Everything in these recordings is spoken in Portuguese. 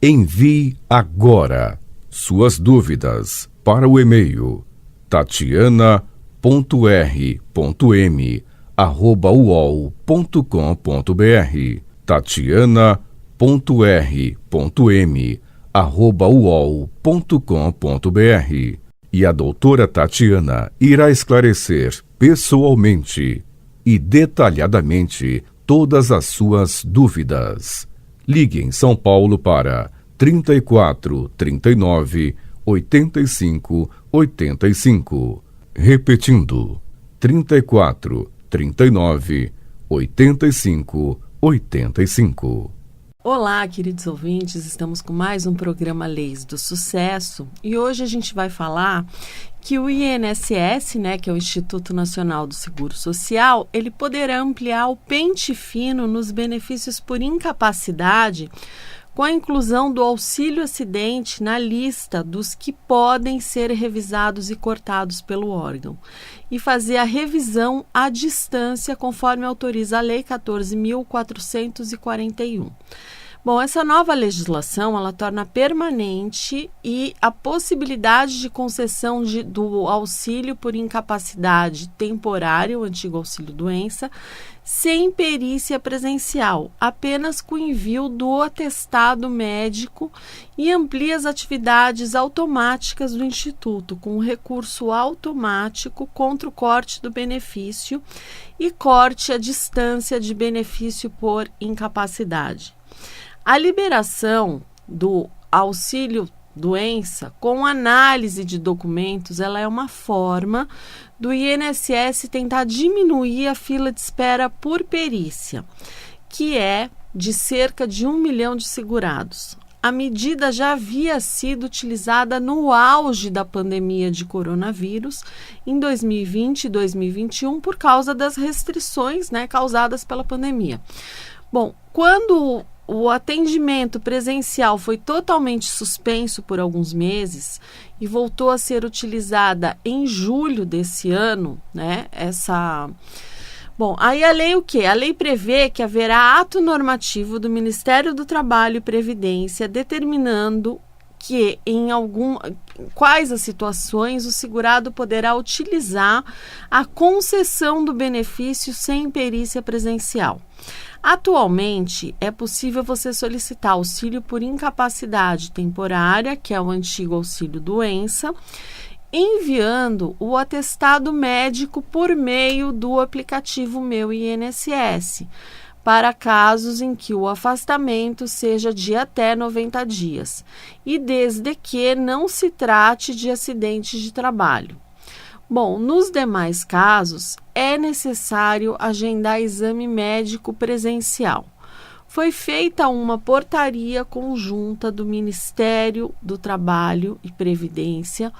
Envie agora suas dúvidas para o e-mail tatiana.r.m@uol.com.br tatiana.r.m@uol.com.br e a doutora Tatiana irá esclarecer pessoalmente e detalhadamente todas as suas dúvidas. Ligue em São Paulo para 34 39 85 85. Repetindo, 34 39 85 85. Olá, queridos ouvintes, estamos com mais um programa Leis do Sucesso e hoje a gente vai falar que o INSS, que é o Instituto Nacional do Seguro Social, ele poderá ampliar o pente fino nos benefícios por incapacidade com a inclusão do auxílio acidente na lista dos que podem ser revisados e cortados pelo órgão e fazer a revisão à distância conforme autoriza a Lei 14.441. Bom, essa nova legislação, ela torna permanente e a possibilidade de concessão do auxílio por incapacidade temporária, o antigo auxílio-doença, sem perícia presencial, apenas com envio do atestado médico e amplia as atividades automáticas do Instituto, com recurso automático contra o corte do benefício e corte à distância de benefício por incapacidade. A liberação do auxílio-doença com análise de documentos, ela é uma forma do INSS tentar diminuir a fila de espera por perícia, que é de cerca de 1 milhão de segurados. A medida já havia sido utilizada no auge da pandemia de coronavírus em 2020 e 2021 por causa das restrições, causadas pela pandemia. Bom, quando o atendimento presencial foi totalmente suspenso por alguns meses e voltou a ser utilizada em julho desse ano, Bom, aí a lei o quê? A lei prevê que haverá ato normativo do Ministério do Trabalho e Previdência determinando que quais as situações o segurado poderá utilizar a concessão do benefício sem perícia presencial. Atualmente, é possível você solicitar auxílio por incapacidade temporária, que é o antigo auxílio-doença, enviando o atestado médico por meio do aplicativo Meu INSS, para casos em que o afastamento seja de até 90 dias, e desde que não se trate de acidente de trabalho. Bom, nos demais casos, é necessário agendar exame médico presencial. Foi feita uma portaria conjunta do Ministério do Trabalho e Previdência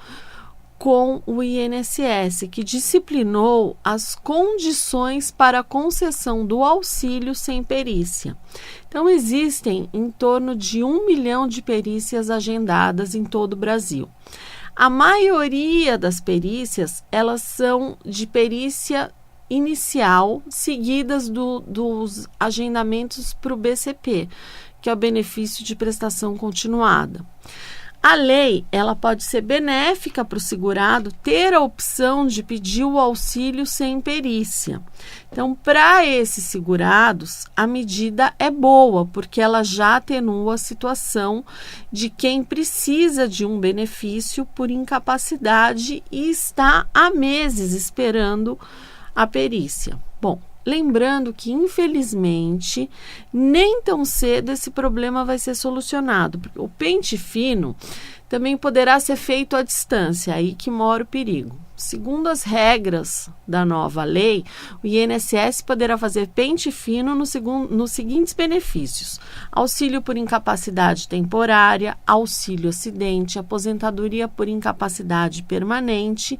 com o INSS, que disciplinou as condições para a concessão do auxílio sem perícia. Então, existem em torno de 1 milhão de perícias agendadas em todo o Brasil. A maioria das perícias, elas são de perícia inicial, seguidas dos agendamentos para o BCP, que é o benefício de prestação continuada. A lei, ela pode ser benéfica para o segurado ter a opção de pedir o auxílio sem perícia. Então, para esses segurados, a medida é boa, porque ela já atenua a situação de quem precisa de um benefício por incapacidade e está há meses esperando a perícia. Bom, lembrando que, infelizmente, nem tão cedo esse problema vai ser solucionado. Porque o pente fino também poderá ser feito à distância, aí que mora o perigo. Segundo as regras da nova lei, o INSS poderá fazer pente fino nos seguintes benefícios: auxílio por incapacidade temporária, auxílio acidente, aposentadoria por incapacidade permanente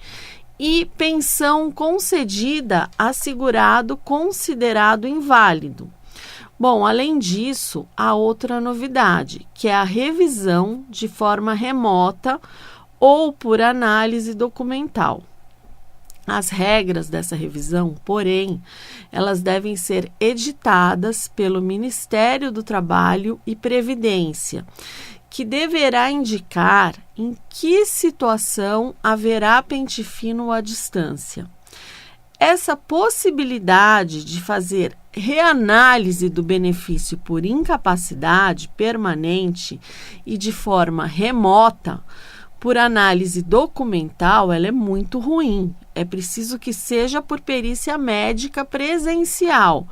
e pensão concedida a segurado considerado inválido. Bom, além disso, há outra novidade, que é a revisão de forma remota ou por análise documental. As regras dessa revisão, porém, elas devem ser editadas pelo Ministério do Trabalho e Previdência, que deverá indicar em que situação haverá pente fino à distância. Essa possibilidade de fazer reanálise do benefício por incapacidade permanente e de forma remota, por análise documental, ela é muito ruim. É preciso que seja por perícia médica presencial,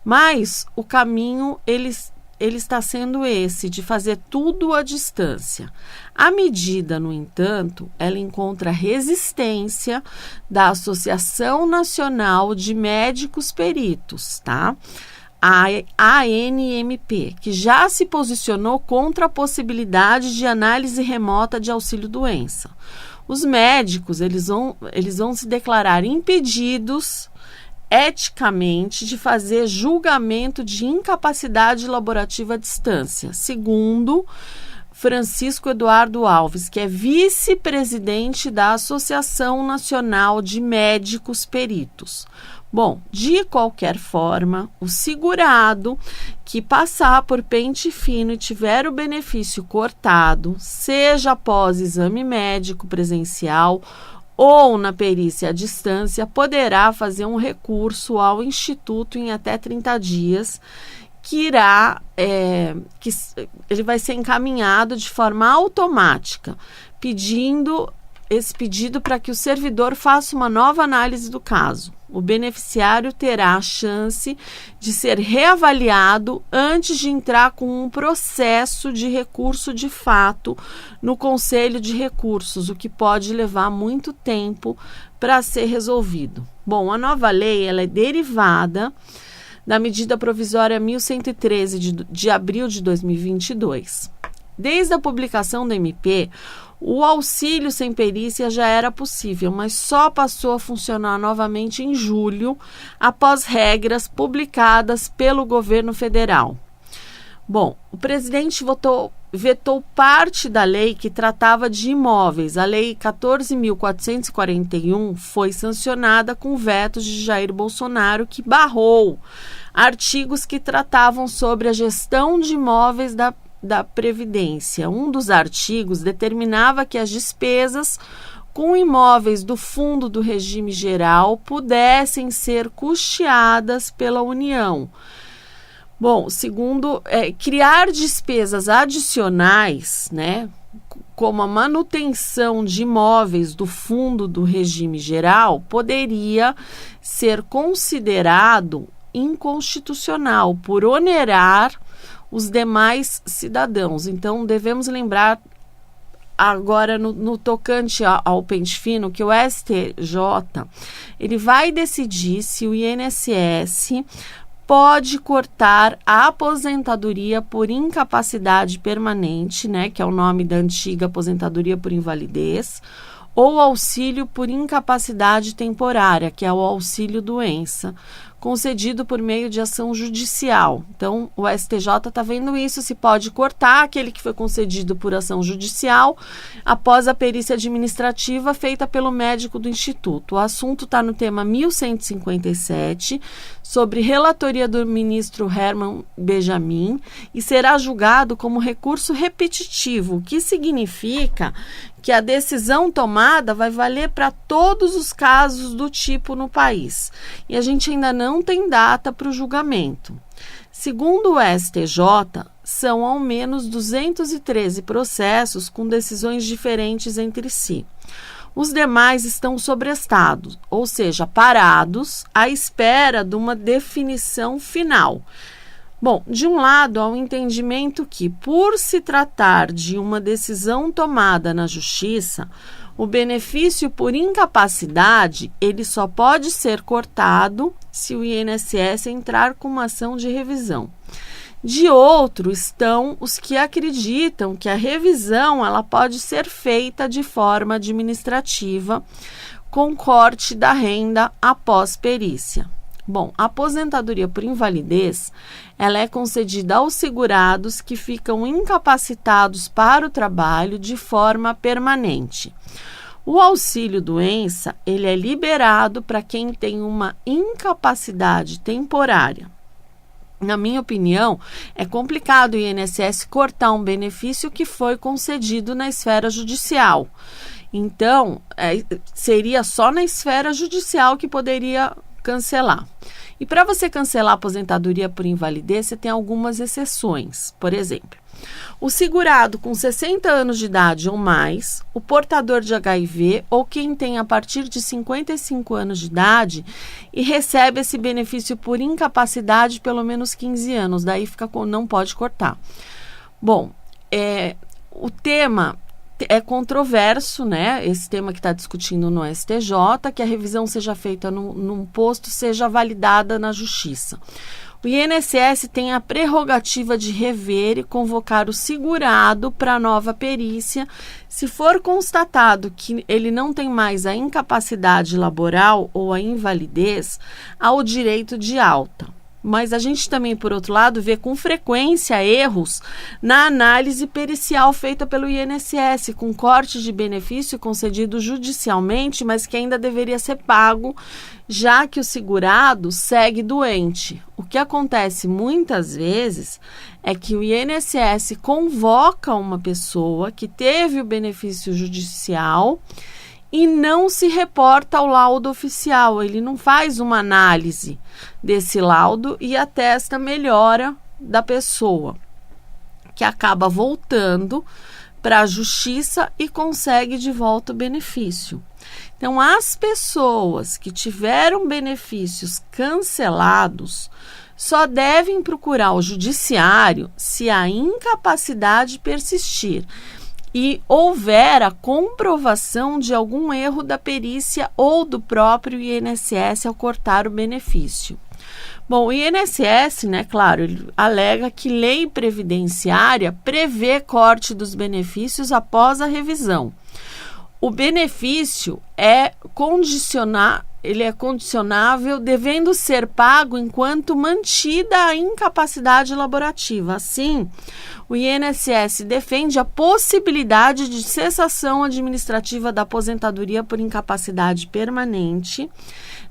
mas o caminho ele está sendo esse, de fazer tudo à distância. A medida, no entanto, ela encontra resistência da Associação Nacional de Médicos Peritos, tá? A ANMP, que já se posicionou contra a possibilidade de análise remota de auxílio-doença. Os médicos, eles vão se declarar impedidos eticamente de fazer julgamento de incapacidade laborativa à distância, segundo Francisco Eduardo Alves, que é vice-presidente da Associação Nacional de Médicos Peritos. Bom, de qualquer forma, o segurado que passar por pente fino e tiver o benefício cortado, seja após exame médico presencial ou na perícia à distância, poderá fazer um recurso ao Instituto em até 30 dias, que ele vai ser encaminhado de forma automática, esse pedido para que o servidor faça uma nova análise do caso. O beneficiário terá a chance de ser reavaliado antes de entrar com um processo de recurso de fato no Conselho de Recursos, o que pode levar muito tempo para ser resolvido. Bom, a nova lei ela é derivada da medida provisória 1113 de abril de 2022. Desde a publicação da MP, o auxílio sem perícia já era possível, mas só passou a funcionar novamente em julho, após regras publicadas pelo governo federal. Bom, o presidente vetou parte da lei que tratava de imóveis. A lei 14.441 foi sancionada com vetos de Jair Bolsonaro, que barrou artigos que tratavam sobre a gestão de imóveis da Previdência. Um dos artigos determinava que as despesas com imóveis do Fundo do Regime Geral pudessem ser custeadas pela União. Bom, segundo, criar despesas adicionais, né, como a manutenção de imóveis do Fundo do Regime Geral, poderia ser considerado inconstitucional por onerar os demais cidadãos. Então, devemos lembrar agora no tocante ao pente fino que o STJ ele vai decidir se o INSS pode cortar a aposentadoria por incapacidade permanente, né, que é o nome da antiga aposentadoria por invalidez, ou auxílio por incapacidade temporária, que é o auxílio-doença, concedido por meio de ação judicial. Então, o STJ está vendo isso, se pode cortar aquele que foi concedido por ação judicial após a perícia administrativa feita pelo médico do Instituto. O assunto está no tema 1157, sobre relatoria do ministro Herman Benjamin, e será julgado como recurso repetitivo, o que significa que a decisão tomada vai valer para todos os casos do tipo no país. E a gente ainda não tem data para o julgamento. Segundo o STJ, são ao menos 213 processos com decisões diferentes entre si. Os demais estão sobrestados, ou seja, parados, à espera de uma definição final. Bom, de um lado, há um entendimento que, por se tratar de uma decisão tomada na Justiça, o benefício por incapacidade ele só pode ser cortado se o INSS entrar com uma ação de revisão. De outro, estão os que acreditam que a revisão ela pode ser feita de forma administrativa, com corte da renda após perícia. Bom, a aposentadoria por invalidez, ela é concedida aos segurados que ficam incapacitados para o trabalho de forma permanente. O auxílio-doença, ele é liberado para quem tem uma incapacidade temporária. Na minha opinião, é complicado o INSS cortar um benefício que foi concedido na esfera judicial. Então, seria só na esfera judicial que poderia cancelar. E para você cancelar a aposentadoria por invalidez, você tem algumas exceções. Por exemplo, o segurado com 60 anos de idade ou mais, o portador de HIV ou quem tem a partir de 55 anos de idade e recebe esse benefício por incapacidade pelo menos 15 anos, daí não pode cortar. Bom, o tema é controverso, né? Esse tema que está discutindo no STJ, que a revisão seja feita num posto, seja validada na Justiça. O INSS tem a prerrogativa de rever e convocar o segurado para nova perícia, se for constatado que ele não tem mais a incapacidade laboral ou a invalidez, ao direito de alta. Mas a gente também, por outro lado, vê com frequência erros na análise pericial feita pelo INSS, com corte de benefício concedido judicialmente, mas que ainda deveria ser pago, já que o segurado segue doente. O que acontece muitas vezes é que o INSS convoca uma pessoa que teve o benefício judicial e não se reporta ao laudo oficial. Ele não faz uma análise desse laudo e atesta a melhora da pessoa, que acaba voltando para a Justiça e consegue de volta o benefício. Então, as pessoas que tiveram benefícios cancelados só devem procurar o judiciário se a incapacidade persistir e houver a comprovação de algum erro da perícia ou do próprio INSS ao cortar o benefício. Bom, o INSS, né, claro, ele alega que lei previdenciária prevê corte dos benefícios após a revisão. O benefício é condicionável, devendo ser pago enquanto mantida a incapacidade laborativa. Assim, o INSS defende a possibilidade de cessação administrativa da aposentadoria por incapacidade permanente,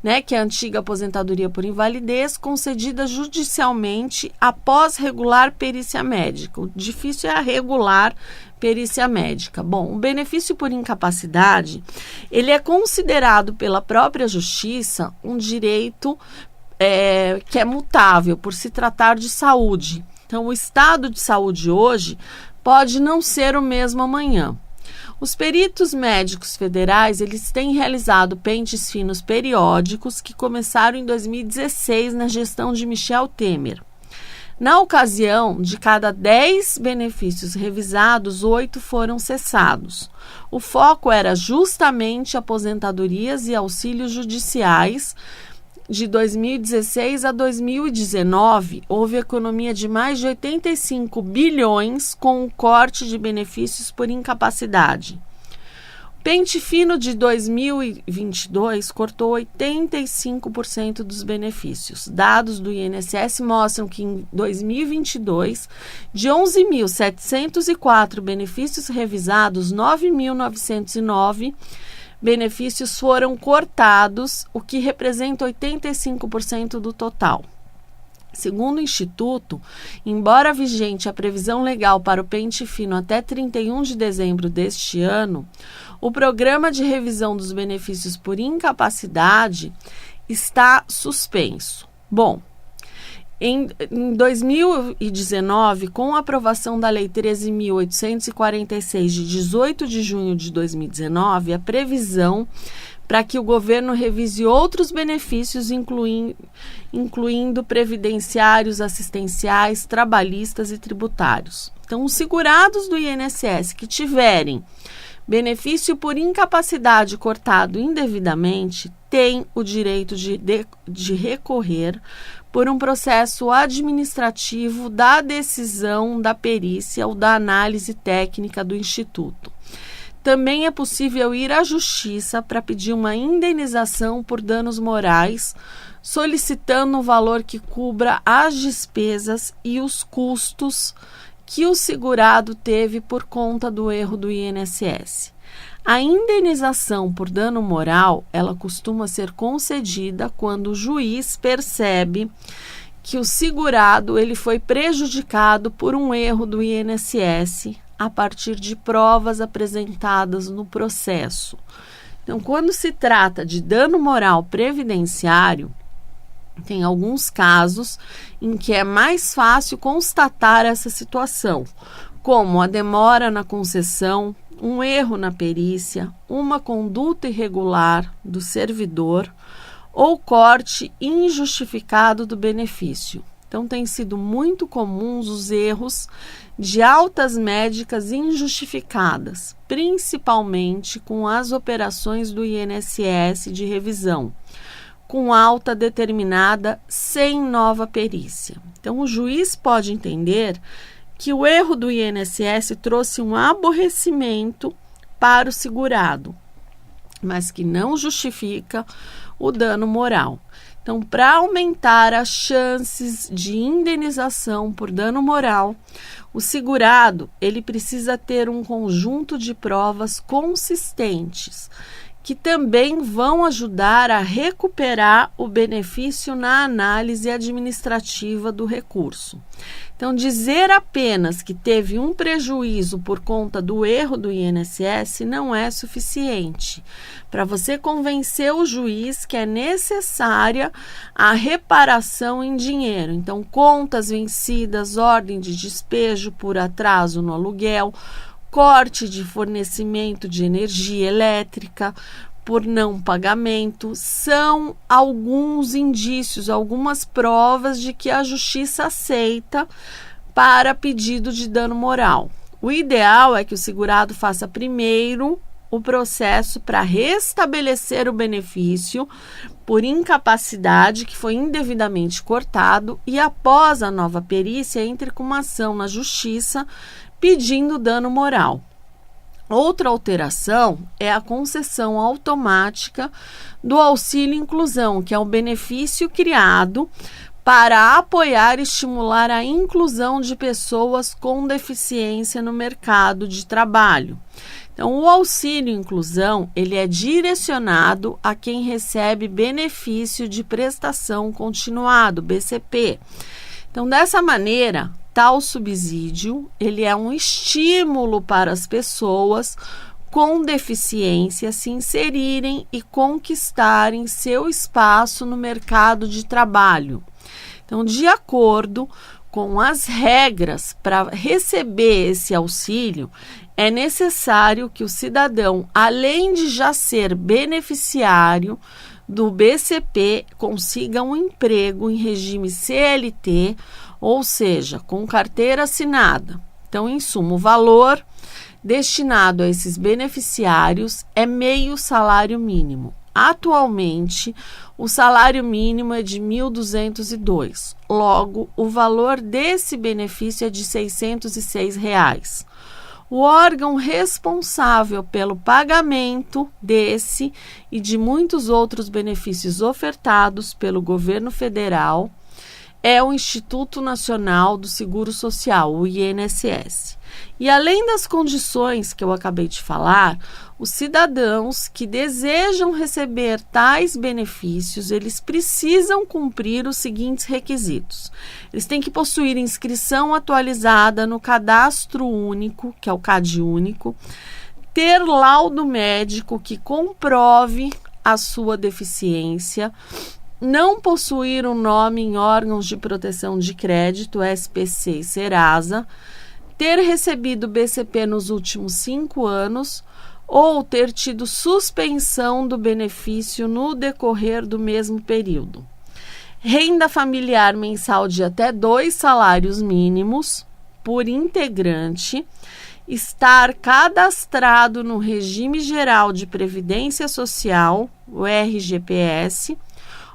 né, que é a antiga aposentadoria por invalidez, concedida judicialmente após regular perícia médica. O difícil é a regular perícia médica. Bom, o benefício por incapacidade, ele é considerado pela própria Justiça um direito que é mutável por se tratar de saúde. Então, o estado de saúde hoje pode não ser o mesmo amanhã. Os peritos médicos federais, eles têm realizado pentes finos periódicos que começaram em 2016 na gestão de Michel Temer. Na ocasião, de cada 10 benefícios revisados, 8 foram cessados. O foco era justamente aposentadorias e auxílios judiciais. De 2016 a 2019, houve economia de mais de 85 bilhões com o corte de benefícios por incapacidade. O pente fino de 2022 cortou 85% dos benefícios. Dados do INSS mostram que em 2022, de 11.704 benefícios revisados, 9.909 benefícios foram cortados, o que representa 85% do total. Segundo o Instituto, embora vigente a previsão legal para o pente fino até 31 de dezembro deste ano, o programa de revisão dos benefícios por incapacidade está suspenso. Bom, em 2019, com a aprovação da Lei 13.846, de 18 de junho de 2019, a previsão para que o governo revise outros benefícios, incluindo previdenciários, assistenciais, trabalhistas e tributários. Então, os segurados do INSS que tiverem benefício por incapacidade cortado indevidamente têm o direito de recorrer por um processo administrativo da decisão da perícia ou da análise técnica do Instituto. Também é possível ir à Justiça para pedir uma indenização por danos morais, solicitando um valor que cubra as despesas e os custos que o segurado teve por conta do erro do INSS. A indenização por dano moral, ela costuma ser concedida quando o juiz percebe que o segurado ele foi prejudicado por um erro do INSS a partir de provas apresentadas no processo. Então, quando se trata de dano moral previdenciário, tem alguns casos em que é mais fácil constatar essa situação, como a demora na concessão, um erro na perícia, uma conduta irregular do servidor ou corte injustificado do benefício. Então, tem sido muito comuns os erros de altas médicas injustificadas, principalmente com as operações do INSS de revisão, com alta determinada sem nova perícia. Então, o juiz pode entender que o erro do INSS trouxe um aborrecimento para o segurado, mas que não justifica o dano moral. Então, para aumentar as chances de indenização por dano moral, o segurado ele precisa ter um conjunto de provas consistentes, que também vão ajudar a recuperar o benefício na análise administrativa do recurso. Então, dizer apenas que teve um prejuízo por conta do erro do INSS não é suficiente para você convencer o juiz que é necessária a reparação em dinheiro. Então, contas vencidas, ordem de despejo por atraso no aluguel, corte de fornecimento de energia elétrica por não pagamento, são alguns indícios, algumas provas de que a justiça aceita para pedido de dano moral. O ideal é que o segurado faça primeiro o processo para restabelecer o benefício por incapacidade que foi indevidamente cortado e, após a nova perícia, entre com uma ação na justiça pedindo dano moral. Outra alteração é a concessão automática do auxílio inclusão, que é um benefício criado para apoiar e estimular a inclusão de pessoas com deficiência no mercado de trabalho. Então, o auxílio inclusão, ele é direcionado a quem recebe benefício de prestação continuado, BCP. Então, dessa maneira, tal subsídio, ele é um estímulo para as pessoas com deficiência se inserirem e conquistarem seu espaço no mercado de trabalho. Então, de acordo com as regras para receber esse auxílio, é necessário que o cidadão, além de já ser beneficiário do BCP, consiga um emprego em regime CLT, ou seja, com carteira assinada. Então, em suma, o valor destinado a esses beneficiários é meio salário mínimo. Atualmente, o salário mínimo é de R$ 1.202. Logo, o valor desse benefício é de R$ 606. O órgão responsável pelo pagamento desse e de muitos outros benefícios ofertados pelo governo federal é o Instituto Nacional do Seguro Social, o INSS. E além das condições que eu acabei de falar, os cidadãos que desejam receber tais benefícios, eles precisam cumprir os seguintes requisitos. Eles têm que possuir inscrição atualizada no Cadastro Único, que é o CadÚnico, ter laudo médico que comprove a sua deficiência, não possuir um nome em órgãos de proteção de crédito, SPC e Serasa, ter recebido BCP nos últimos 5 anos ou ter tido suspensão do benefício no decorrer do mesmo período. Renda familiar mensal de até 2 salários mínimos por integrante, estar cadastrado no Regime Geral de Previdência Social, o RGPS,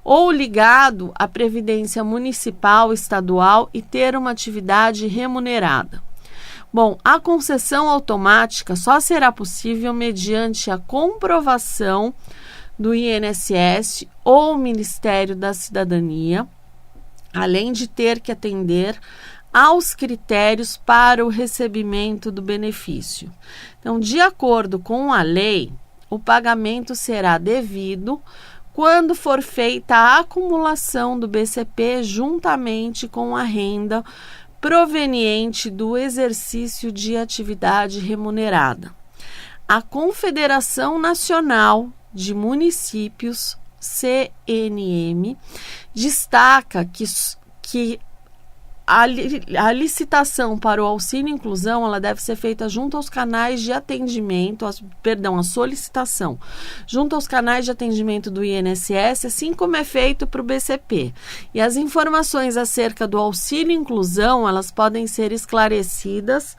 ou ligado à Previdência Municipal, Estadual e ter uma atividade remunerada. Bom, a concessão automática só será possível mediante a comprovação do INSS ou Ministério da Cidadania, além de ter que atender aos critérios para o recebimento do benefício. Então, de acordo com a lei, o pagamento será devido quando for feita a acumulação do BCP juntamente com a renda proveniente do exercício de atividade remunerada. A Confederação Nacional de Municípios, CNM, destaca que a licitação para o auxílio inclusão ela deve ser feita junto aos canais de atendimento, a solicitação junto aos canais de atendimento do INSS, assim como é feito para o BCP. E as informações acerca do auxílio inclusão, elas podem ser esclarecidas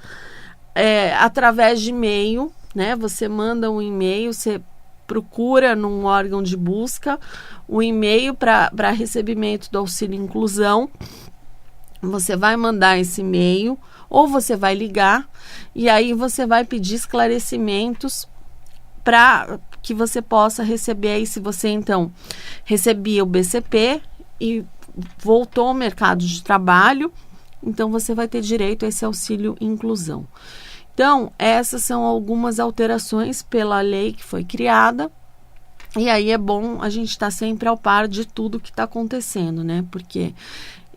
através de e-mail, né? Você manda um e-mail, você procura num órgão de busca o e-mail para recebimento do auxílio inclusão. Você vai mandar esse e-mail ou você vai ligar e aí você vai pedir esclarecimentos para que você possa receber aí, se você então recebia o BCP e voltou ao mercado de trabalho, então você vai ter direito a esse auxílio inclusão. Então, essas são algumas alterações pela lei que foi criada. E aí é bom a gente estar sempre ao par de tudo que está acontecendo, né? Porque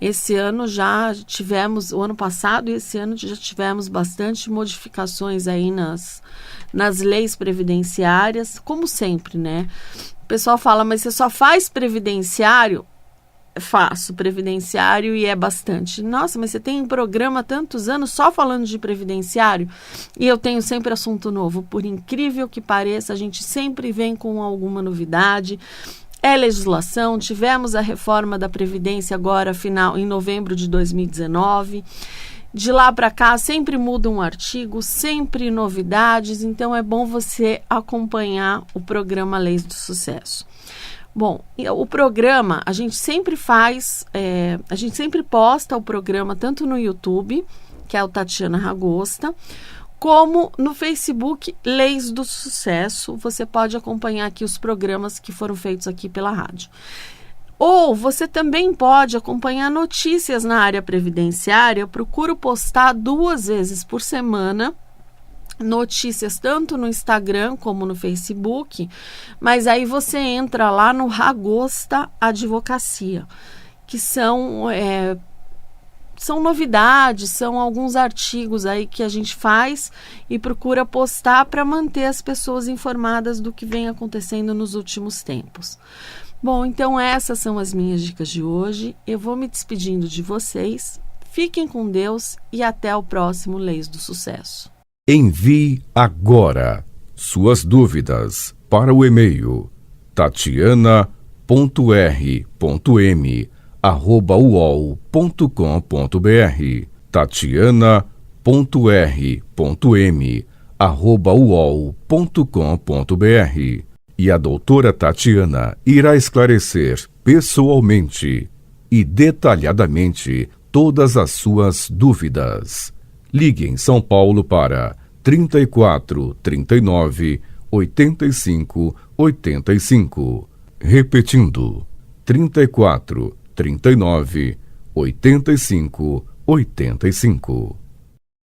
esse ano já tivemos, o ano passado e esse ano já tivemos bastante modificações aí nas leis previdenciárias, como sempre, né? O pessoal fala, mas você só faz previdenciário? Faço previdenciário e é bastante. Nossa, mas você tem um programa há tantos anos só falando de previdenciário? E eu tenho sempre assunto novo. Por incrível que pareça, a gente sempre vem com alguma novidade. É legislação, tivemos a reforma da Previdência agora, em novembro de 2019. De lá para cá, sempre muda um artigo, sempre novidades. Então, é bom você acompanhar o programa Leis do Sucesso. Bom, o programa, a gente sempre posta o programa tanto no YouTube, que é o Tatiana Ragosta, como no Facebook Leis do Sucesso. Você pode acompanhar aqui os programas que foram feitos aqui pela rádio. Ou você também pode acompanhar notícias na área previdenciária. Eu procuro postar 2 vezes por semana notícias tanto no Instagram como no Facebook, mas aí você entra lá no Ragosta Advocacia, que são novidades, são alguns artigos aí que a gente faz e procura postar para manter as pessoas informadas do que vem acontecendo nos últimos tempos. Bom, então essas são as minhas dicas de hoje. Eu vou me despedindo de vocês. Fiquem com Deus e até o próximo Leis do Sucesso. Envie agora suas dúvidas para o e-mail tatiana.r.m@uol.com.br tatiana.r.m@uol.com.br E a doutora Tatiana irá esclarecer pessoalmente e detalhadamente todas as suas dúvidas. Ligue em São Paulo para 34 39 85 85. Repetindo, 34 39 85 85.